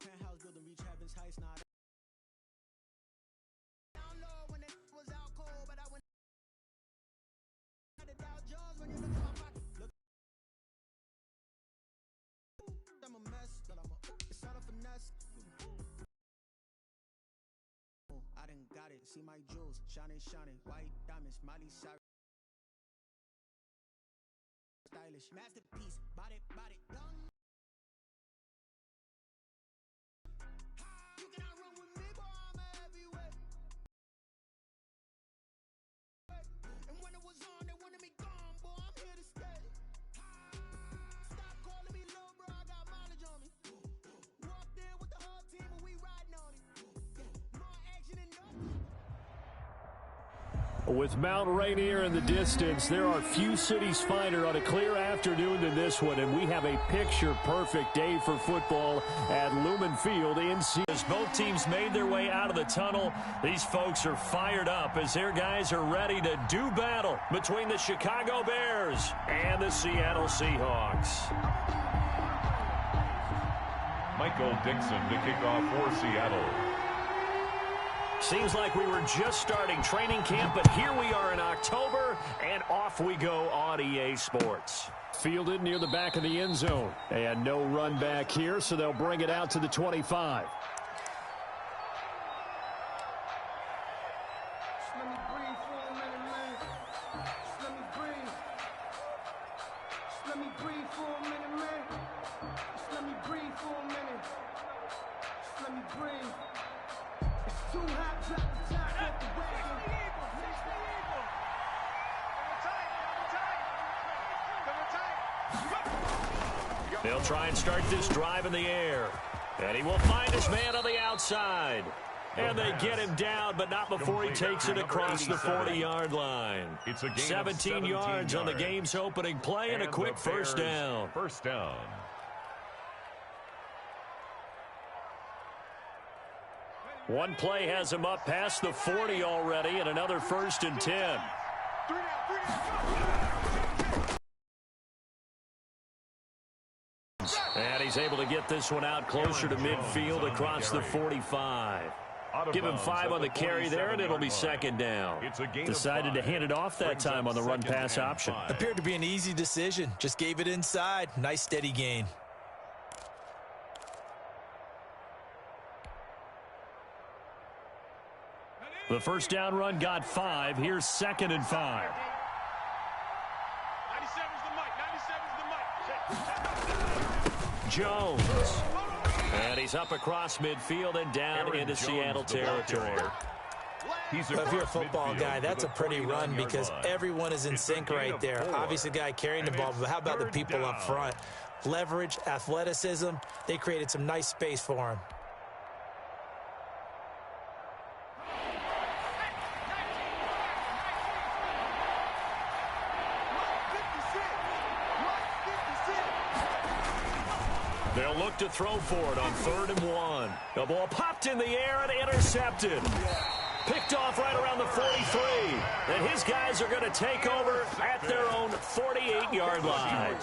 Penthouse building reach heaven's heights. Not down low when it was out cold, but I went at the Dow Jones when you look at my pocket. Look, I'm a mess, but it's not a finesse. I done got it. See my jewels shining, shining, white diamonds, Miley Cyrus. Stylish masterpiece, body, young. You cannot run with me, boy, I'm a heavyweight. And when it was on, they wanted me gone, boy, I'm here to stay. Stop calling me low, bro, I got mileage on me. Walked in with the whole team and we riding on it. More action than nothing. With Mount Rainier in the distance, there are few cities finer on a clear afternoon than this one, and we have a picture-perfect day for football at Lumen Field in Seattle. As both teams made their way out of the tunnel, these folks are fired up as their guys are ready to do battle between the Chicago Bears and the Seattle Seahawks. Michael Dixon to kick off for Seattle. Seems like we were just starting training camp, but here we are in October, and off we go on EA Sports. Fielded near the back of the end zone, and no run back here, so they'll bring it out to the 25. Let me breathe for a minute, man. Let me breathe. Let me breathe for a minute, man. Let me breathe for a minute. Let me breathe. It's too hot, drop the top off the wagon. They'll try and start this drive in the air. And he will find his man on the outside. And they get him down, but not before he takes it across the 40-yard line. It's a gain 17 yards on the game's opening play and a quick first down. First down. One play has him up past the 40 already, and another 1st and 10. And he's able to get this one out closer to midfield across the 45. Give him 5 on the carry there, and it'll be 2nd down. Decided to hand it off that time on the run-pass option. Appeared to be an easy decision. Just gave it inside. Nice steady gain. The first down run got 5. Here's 2nd and 5. 97's Jones. And he's up across midfield and down into Seattle territory. If you're a football guy, that's a pretty run because everyone is in sync right there. Obviously, the guy carrying the ball, but how about the people up front? Leverage, athleticism, they created some nice space for him. They'll look to throw for it on 3rd and 1. The ball popped in the air and intercepted. Picked off right around the 43. And his guys are going to take over at their own 48-yard line.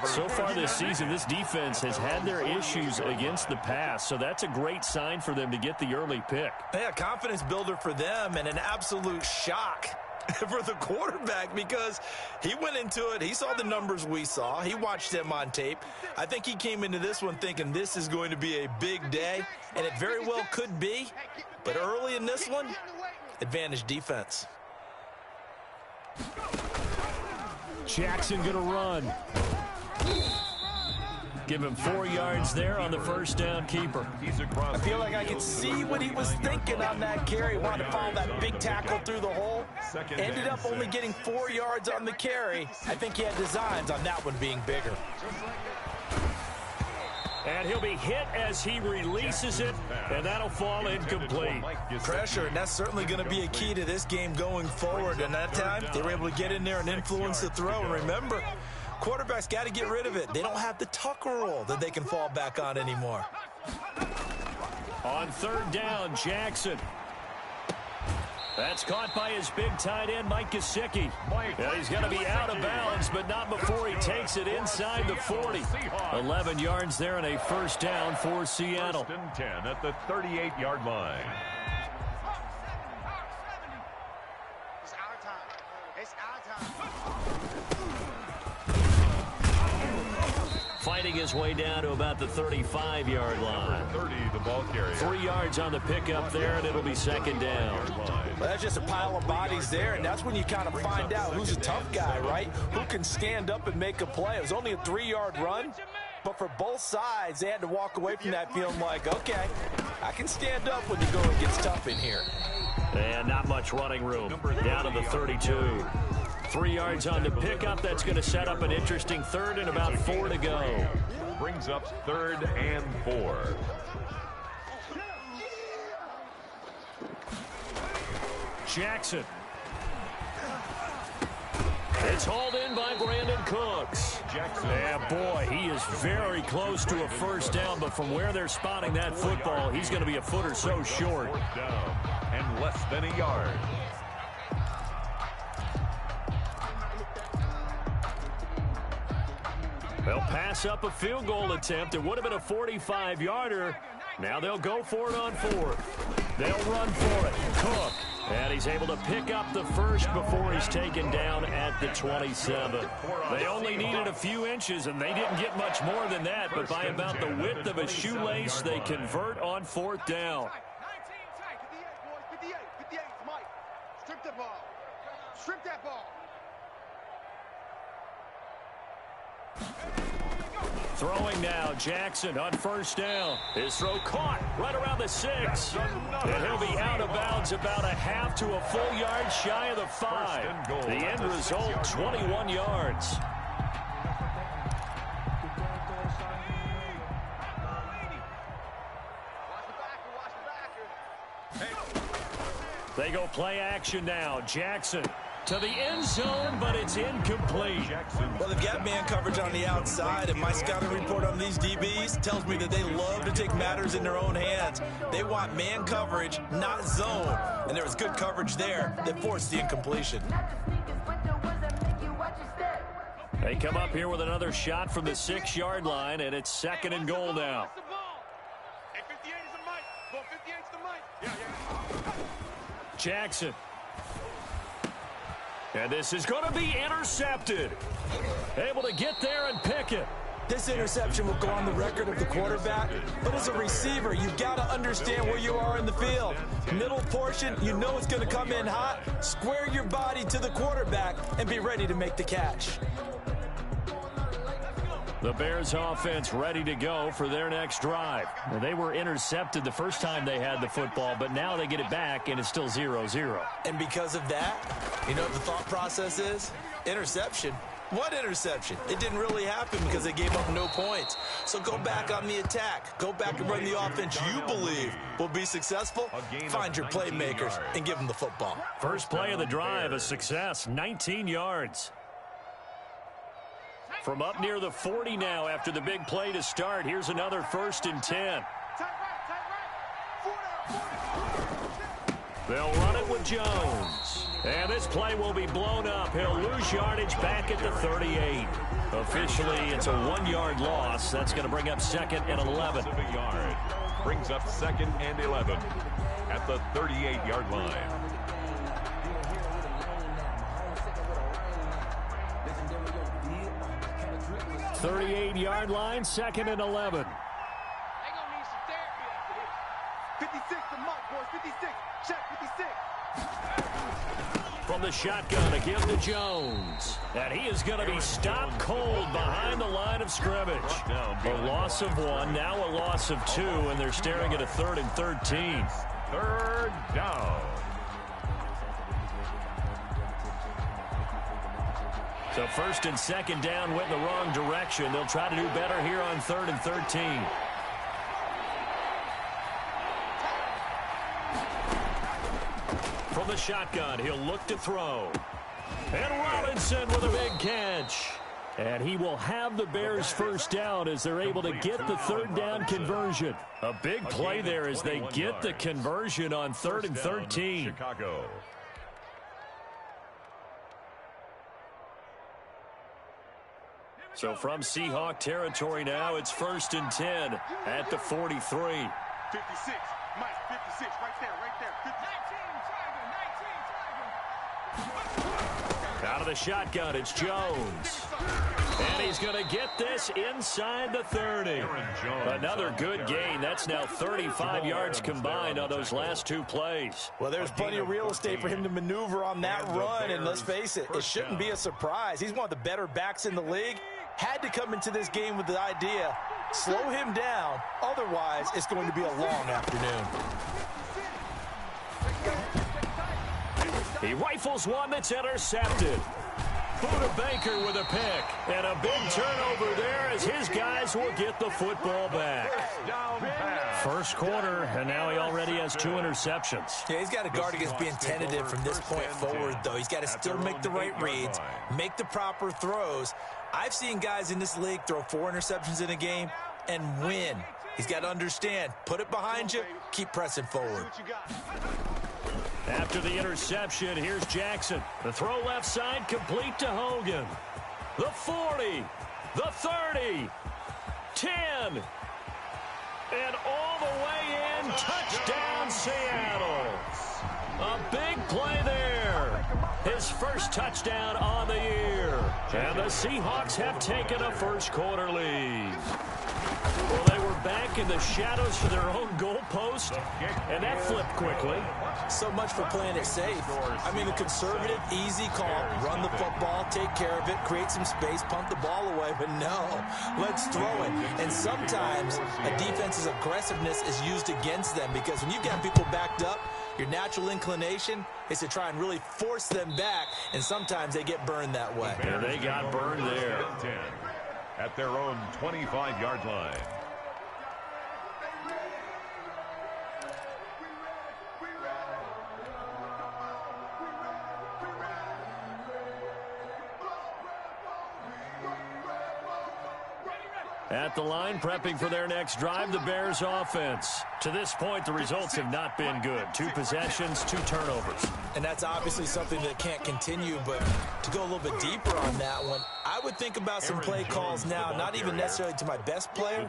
So far this season, this defense has had their issues against the pass, so that's a great sign for them to get the early pick. Yeah, confidence builder for them and an absolute shock for the quarterback because he went into it. He saw the numbers we saw. He watched them on tape. I think he came into this one thinking this is going to be a big day, and it very well could be. But early in this one, advantage defense. Jackson going to run. Give him 4 yards there on the first down keeper. I feel like I can see what he was thinking on that carry. Wanted to follow that big tackle through the hole. Ended up only getting 4 yards on the carry. I think he had designs on that one being bigger. And he'll be hit as he releases it, and that'll fall incomplete. Pressure, and that's certainly going to be a key to this game going forward. And that time, they were able to get in there and influence the throw. And remember, quarterbacks got to get rid of it. They don't have the Tucker roll that they can fall back on anymore. On 3rd down, Jackson. That's caught by his big tight end, Mike Gesicki. Yeah, he's going to be out of bounds, but not before he takes it inside the 40. 11 yards there and a first down for Seattle. First and 10 at the 38-yard line. It's our time. It's our time. Fighting his way down to about the 35-yard line. 30, the ball carrier. 3 yards on the pickup there, and it'll be second down. Well, that's just a pile of bodies there, and that's when you kind of find out who's a tough guy, right? Who can stand up and make a play. It was only a 3-yard run, but for both sides, they had to walk away from that feeling like, okay, I can stand up when the going gets tough in here. And not much running room. Down to the 32. 3 yards on the pickup. That's going to set up an interesting third and about 4 to go. Brings up 3rd and 4. Jackson. It's hauled in by Brandon Cooks. Jackson. Yeah, boy, he is very close to a first down, but from where they're spotting that football, he's going to be a foot or so short. 4th down and less than a yard. They'll pass up a field goal attempt. It would have been a 45-yarder. Now they'll go for it on 4th. They'll run for it. Cook. And he's able to pick up the first before he's taken down at the 27. They only needed a few inches, and they didn't get much more than that. But by about the width of a shoelace, they convert on 4th down. 19 tight. 58, boys. 58. 58. Mike. Strip the ball. Strip that ball. Throwing now, Jackson on first down. His throw caught right around the 6. And he'll be out of bounds about a half to a full yard shy of the 5. The end result, 21 yards. They go play action now. Jackson to the end zone, but it's incomplete. Well, they've got man coverage on the outside, and my scouting report on these DBs tells me that they love to take matters in their own hands. They want man coverage, not zone. And there was good coverage there that forced the incompletion. They come up here with another shot from the 6-yard line, and it's 2nd and goal now. Hey, 58 is the mic. Well, 58 is the mic. Yeah. Jackson. And this is going to be intercepted. Able to get there and pick it. This interception will go on the record of the quarterback, but as a receiver, you've got to understand where you are in the field. Middle portion, you know it's going to come in hot. Square your body to the quarterback and be ready to make the catch. The Bears offense ready to go for their next drive. Well, they were intercepted the first time they had the football, but now they get it back, and it's still 0-0. And because of that, you know what the thought process is? Interception. What interception? It didn't really happen because they gave up no points. So go back on the attack. Go back and run the offense you believe will be successful. Find your playmakers and give them the football. First play of the drive, a success, 19 yards. From up near the 40 now after the big play to start, here's another 1st and 10. They'll run it with Jones. And this play will be blown up. He'll lose yardage back at the 38. Officially, it's a 1-yard loss. That's going to bring up 2nd and 11. Brings up 2nd and 11 at the 38-yard line. 38-yard line, 2nd and 11. They gonna need some therapy after this. 56 the mic, boys. 56. Check 56. From the shotgun, a give to Jones. And he is going to be stopped cold behind the line of scrimmage. A loss of 1, now a loss of 2, and they're staring at a 3rd and 13. 3rd down. So 1st and 2nd down went in the wrong direction. They'll try to do better here on 3rd and 13. From the shotgun, he'll look to throw. And Robinson with a big catch. And he will have the Bears first down as they're able to get the third down conversion. A big play there as they get the conversion on 3rd and 13. Chicago. So from Seahawk territory now, it's 1st and 10 at the 43. 56. Mike, 56. Right there. 19. Out of the shotgun, it's Jones. And he's going to get this inside the 30. Another good gain. That's now 35 yards combined on those last two plays. Well, there's plenty of real estate for him to maneuver on that run, and let's face it, it shouldn't be a surprise. He's one of the better backs in the league. Had to come into this game with the idea, slow him down, otherwise it's going to be a long afternoon. He rifles one that's intercepted. Buda Baker with a pick. And a big turnover there as his guys will get the football back. First quarter, and now he already has 2 interceptions. Yeah, he's got to guard against being tentative from this point forward, though. He's got to still make the right reads, make the proper throws. I've seen guys in this league throw 4 interceptions in a game and win. He's got to understand, put it behind you, keep pressing forward. After the interception, here's Jackson. The throw left side, complete to Hogan. The 40, the 30, 10, and all the way in, touchdown Seattle. A big play there. His first touchdown on the year. And the Seahawks have taken a first quarter lead. Well, they were back in the shadows for their own goalpost, and that flipped quickly. So much for playing it safe. I mean, the conservative, easy call, run the football, take care of it, create some space, punt the ball away, but no, let's throw it. And sometimes a defense's aggressiveness is used against them because when you've got people backed up, your natural inclination is to try and really force them back, and sometimes they get burned that way. And they got burned there. At their own 25-yard line. At the line, prepping for their next drive, the Bears offense. To this point, the results have not been good. 2 possessions, 2 turnovers. And that's obviously something that can't continue, but to go a little bit deeper on that one, I would think about some play calls now, not even necessarily to my best player,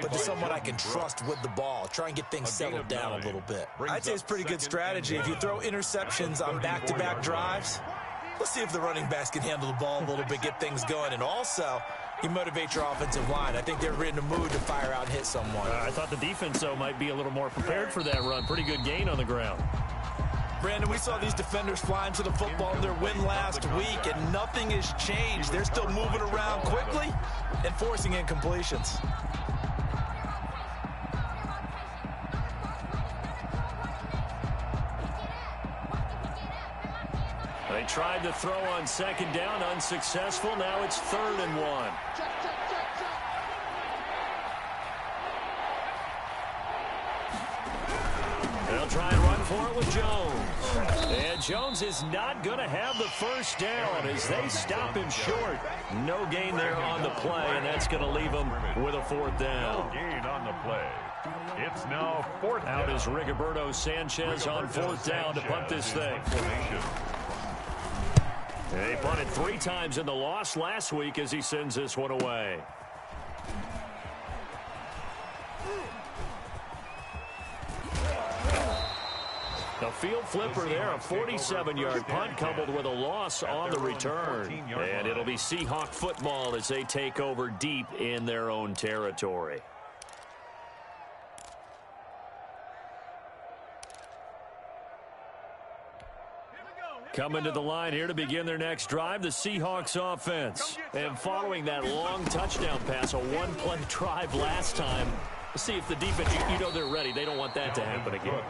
but to someone I can trust with the ball. Try and get things settled down a little bit. I'd say it's pretty good strategy. If you throw interceptions on back-to-back drives, let's see if the running backs can handle the ball a little bit, get things going, and also you motivate your offensive line. I think they're in the mood to fire out and hit someone. I thought the defense, though, might be a little more prepared for that run. Pretty good gain on the ground. Brandon, we saw these defenders flying to the football in their win last week, and nothing has changed. They're still moving around quickly and forcing incompletions. They tried to throw on second down, unsuccessful. Now it's 3rd and 1. They'll try and run for it with Jones. And Jones is not going to have the first down as they stop him short. No gain there on the play, and that's going to leave him with a 4th down. No gain on the play. It's now 4th down. Out is Rigoberto Sanchez on 4th down to punt this thing. He punted 3 times in the loss last week as he sends this one away. A field flipper there, a 47-yard punt coupled with a loss on the return. And it'll be Seahawk football as they take over deep in their own territory. Coming to the line here to begin their next drive, the Seahawks offense. And following that long touchdown pass, a 1-play drive last time, let's see if the defense, you know they're ready. They don't want that to happen again.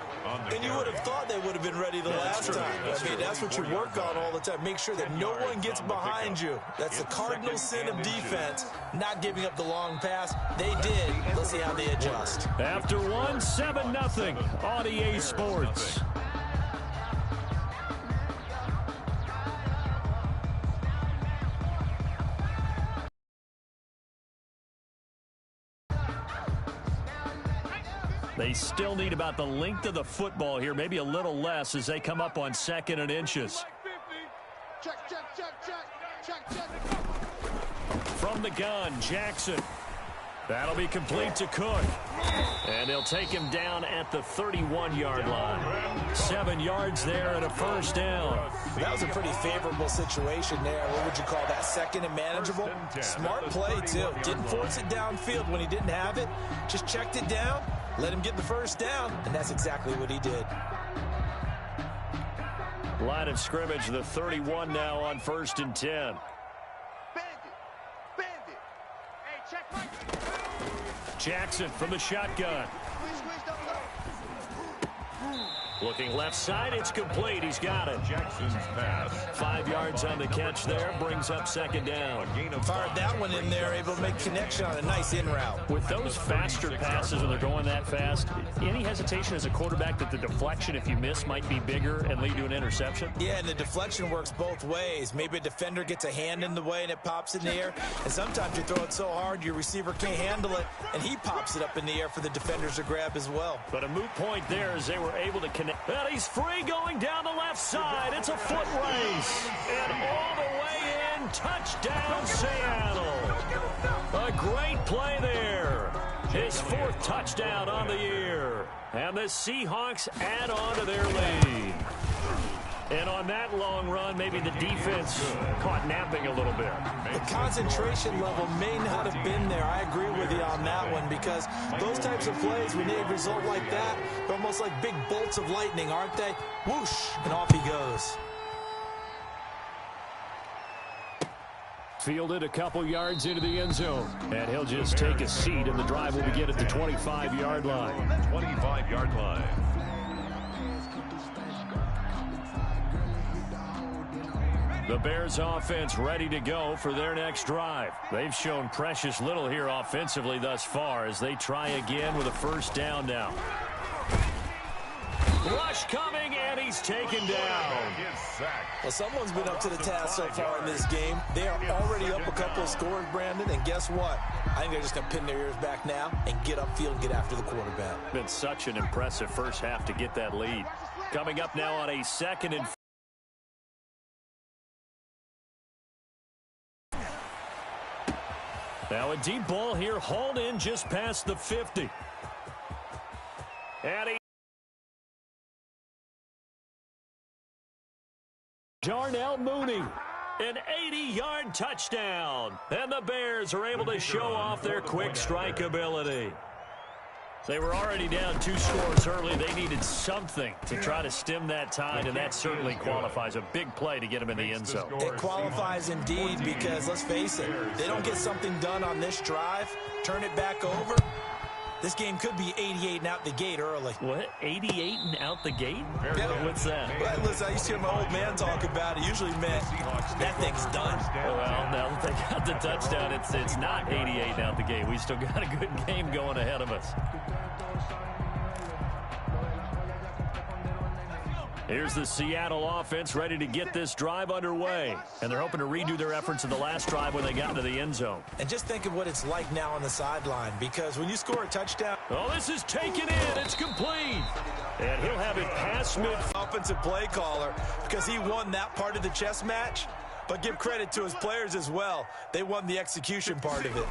And you would have thought they would have been ready the last time. I mean, that's what you work on all the time. Make sure that no one gets behind you. That's the cardinal sin of defense, not giving up the long pass. They did. Let's see how they adjust. After 1, 7-0 on EA Sports. still need about the length of the football here, maybe a little less as they come up on 2nd and inches. Check, check, check, check, check, check. From the gun, Jackson. That'll be complete to Cook. And they'll take him down at the 31-yard line. 7 yards there and a first down. That was a pretty favorable situation there. What would you call that? 2nd and manageable? Smart play, too. Didn't force it downfield when he didn't have it. Just checked it down, let him get the first down, and that's exactly what he did. Line of scrimmage, the 31 now on 1st and 10. Bandit. Bandit. Hey, check Mike. Jackson from the shotgun. Looking left side, it's complete. He's got it. Jackson's pass. 5 yards on the catch there, brings up 2nd down. Fired that one in there, able to make connection on a nice in route. With those faster passes when they're going that fast, any hesitation as a quarterback that the deflection, if you miss, might be bigger and lead to an interception? Yeah, and the deflection works both ways. Maybe a defender gets a hand in the way and it pops in the air, and sometimes you throw it so hard your receiver can't handle it, and he pops it up in the air for the defenders to grab as well. But a moot point there as they were able to connect. And he's free going down the left side. It's a foot race. And all the way in, touchdown Seattle. A great play there. His 4th touchdown on the year. And the Seahawks add on to their lead. And on that long run, maybe the defense caught napping a little bit. The concentration level may not have been there. I agree with you on that one, because those types of plays, when they result like that, they're almost like big bolts of lightning, aren't they? Whoosh, and off he goes. Fielded a couple yards into the end zone. And he'll just take a seat, and the drive will begin at the 25-yard line. 25-yard line. The Bears offense ready to go for their next drive. They've shown precious little here offensively thus far as they try again with a first down now. Rush coming, and he's taken down. Well, someone's been up to the task so far in this game. They are already up a couple of scores, Brandon, and guess what? I think they're just going to pin their ears back now and get upfield and get after the quarterback. Been such an impressive first half to get that lead. Coming up now on a 2nd and now a deep ball here, hauled in just past the 50. And Darnell Mooney, an 80-yard touchdown. And the Bears are able to show off their quick strike ability. They were already down 2 scores early. They needed something to try to stem that tide, and that certainly qualifies. A big play to get them in the end zone. It qualifies indeed, because let's face it, they don't get something done on this drive, turn it back over, this game could be 88 and out the gate early. What? 88 and out the gate? Yeah. What's that? Well, listen, I used to hear my old man talk about it. Usually meant that thing's done. Well, now that they got the touchdown, it's not 88 and out the gate. We still got a good game going ahead of us. Here's the Seattle offense ready to get this drive underway. And they're hoping to redo their efforts in the last drive when they got into the end zone. And just think of what it's like now on the sideline, because when you score a touchdown... Oh, this is taken in. It's complete. And he'll have it past mid. Offensive play caller, because he won that part of the chess match. But give credit to his players as well. They won the execution part of it.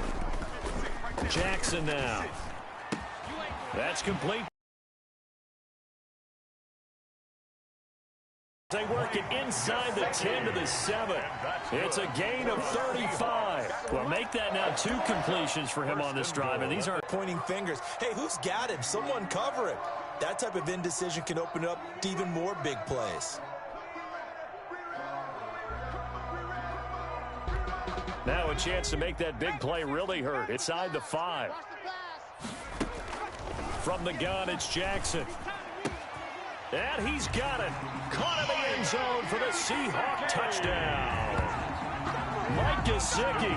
Jackson now. That's complete. They work it inside the 10 to the 7. It's a gain of 35. Well, make that now 2 completions for him on this drive, and these are pointing fingers. Hey, who's got him? Someone cover him. That type of indecision can open up to even more big plays. Now a chance to make that big play really hurt. Inside the 5. From the gun, it's Jackson. And he's got it. Caught in the end zone for the Seahawks touchdown. Mike Gesicki,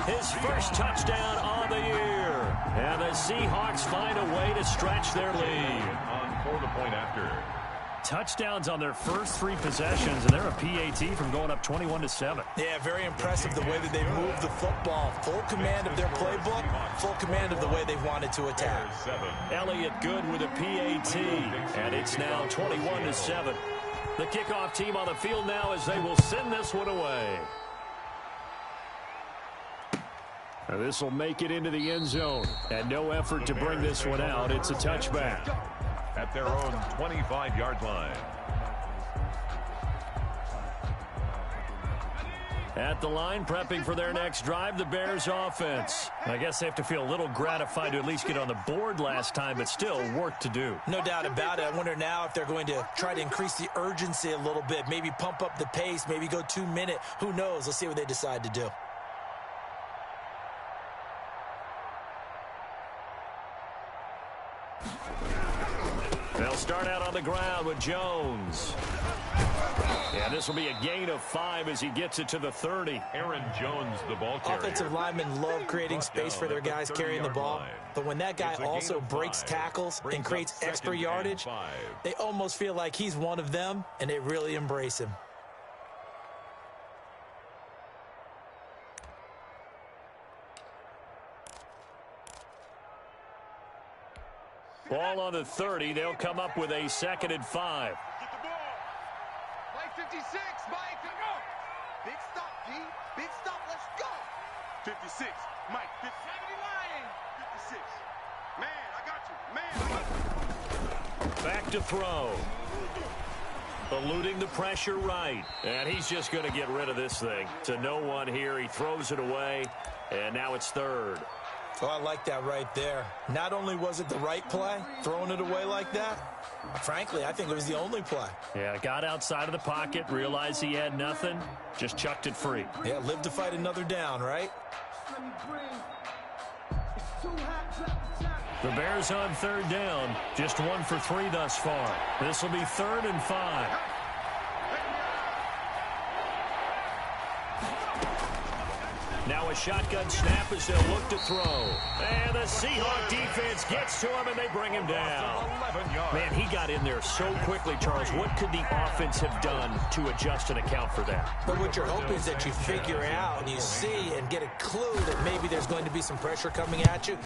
his first touchdown on the year. And the Seahawks find a way to stretch their lead. On for the point after. touchdowns on their first 3 possessions, and they're a PAT from going up 21-7. Yeah, very impressive the way that they moved the football. Full command of their playbook, full command of the way they've wanted to attack. Elliott good with a PAT, and it's now 21-7. The kickoff team on the field now as they will send this one away. This will make it into the end zone, and no effort to bring this one out. It's a touchback. At their own 25-yard line. At the line, prepping for their next drive, the Bears offense. I guess they have to feel a little gratified to at least get on the board last time, but still work to do. No doubt about it. I wonder now if they're going to try to increase the urgency a little bit, maybe pump up the pace, maybe go 2-minute. Who knows? Let's see what they decide to do. They'll start out on the ground with Jones. Yeah, this will be a gain of 5 as he gets it to the 30. Aaron Jones, the ball carrier. Offensive linemen love creating space for their guys carrying the ball. But when that guy also breaks tackles and creates extra yardage, they almost feel like he's one of them, and they really embrace him. Ball on the 30. They'll come up with a 2nd and 5. Get the ball. Mike 56, Mike, go. Big stop, D. Big stop, let's go. 56, Mike, 56. Man, I got you. Man, I got you. Back to throw. Eluding the pressure right. And he's just going to get rid of this thing. To no one here. He throws it away. And now it's 3rd. Oh, I like that right there. Not only was it the right play, throwing it away like that, frankly, I think it was the only play. Yeah, got outside of the pocket, realized he had nothing, just chucked it free. Yeah, live to fight another down, right? The Bears on 3rd down, just 1 for 3 thus far. This will be 3rd and 5. Now a shotgun snap as they'll look to throw. And the Seahawks defense gets to him, and they bring him down. Man, he got in there so quickly, Charles. What could the offense have done to adjust and account for that? But what you're hoping is that you figure out and you see and get a clue that maybe there's going to be some pressure coming at you.